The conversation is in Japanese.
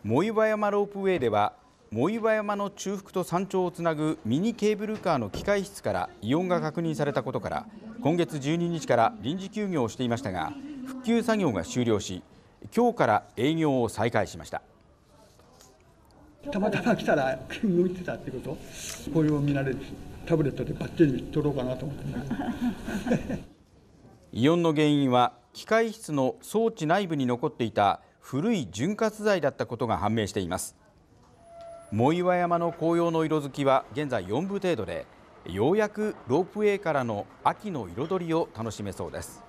藻岩山ロープウェイでは藻岩山の中腹と山頂をつなぐミニケーブルカーの機械室から異音が確認されたことから今月12日から臨時休業をしていましたが、復旧作業が終了し、今日から営業を再開しました。たまたま来たら動いてたってこと、こういう見慣れタブレットでバッテリー取ろうかなと思って異音の原因は機械室の装置内部に残っていた古い潤滑剤だったことが判明しています。藻岩山の紅葉の色づきは現在4分程度で、ようやくロープウェイからの秋の彩りを楽しめそうです。